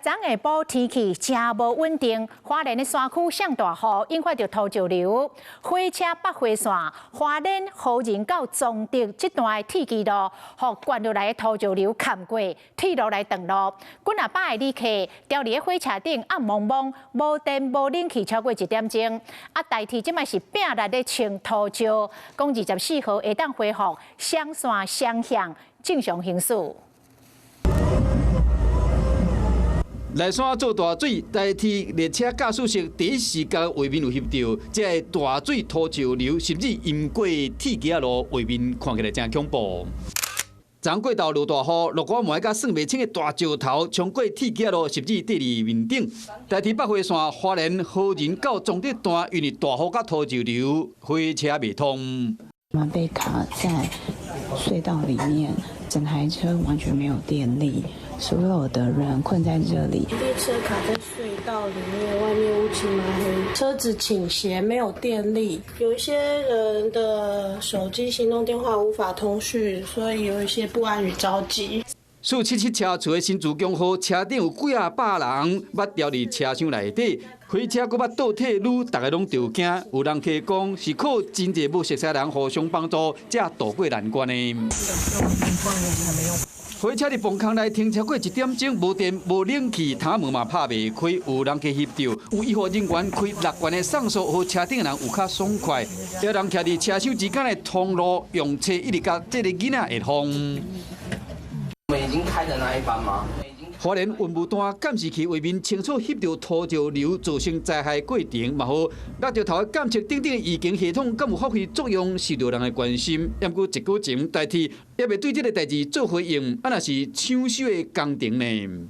昨下晡天气真无稳定，花莲的山区上大雨，引发着土石流。火车北回线花莲河仁到中德这段铁轨路，互灌入来的土石流砍过，铁路来断路。几啊百个旅客吊伫火车顶暗蒙蒙，无电无冷气超过1点钟。代替即卖是拼力咧清土石，讲24号会当恢复双线双向正常行驶。 内山做大水，代替列车驾驶室第一时间画面有翕到，这大水土石流甚至淹过铁轨路，画面看起来真恐怖。昨过道落大雨，落雨毛甲算袂清的大石头冲过铁轨路，甚至跌入面顶。代替北回线花莲河仁到中德段，因为大雨甲土石流，火车未通。我们被卡在隧道里面，整台车完全没有电力。 所有的人困在这里，列车卡在隧道里面，外面乌漆嘛黑，车子倾斜，没有电力。有一些人的手机、行动电话无法通讯，所以有一些不安与着急。477车厝的新竹江号，车顶有几啊百人，捌掉伫车厢内底，火车搁捌倒退路，大家拢着惊。有人客讲是靠真侪不熟悉人互相帮助，才渡过难关的。 火车伫崩坑内停超过1点钟，无电无冷气，窗门嘛拍袂开。有人去翕到，有医护人员开6罐的上锁，互车顶的人有较爽快。有人徛伫车厢之间的通路，用车一直甲这个囡仔下风。我们已经开的那一班吗？ 花莲运务段监视器画面清楚翕到土石流造成灾害过程，嘛好落石头的监测等等的预警系统，敢有发挥作用，受到人的关心。不过一个前代替也未对这个代志做回应，啊那是抢修的工程呢？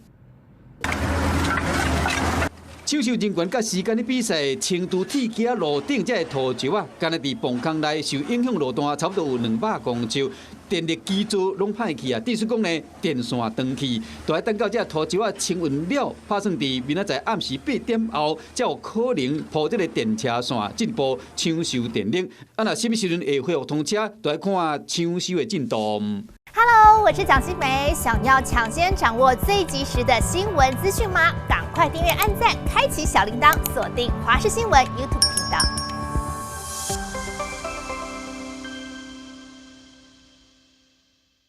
抢修人员甲时间的比赛，清除铁轨路顶这土石啊，今日伫崩坑内受影响路段差不多有200公尺，电力基座拢歹去啊。意思讲呢，电线断去，就要等到这土石啊清运了，打算伫明仔载暗时8点后，才有可能铺这个电车线进一步抢修电力。啊，那什么时阵会恢复通车，就要看抢修的进度。 Hello， 我是蒋欣梅。想要抢先掌握最及时的新闻资讯吗？赶快订阅、按赞、开启小铃铛，锁定华视新闻 YouTube 频道。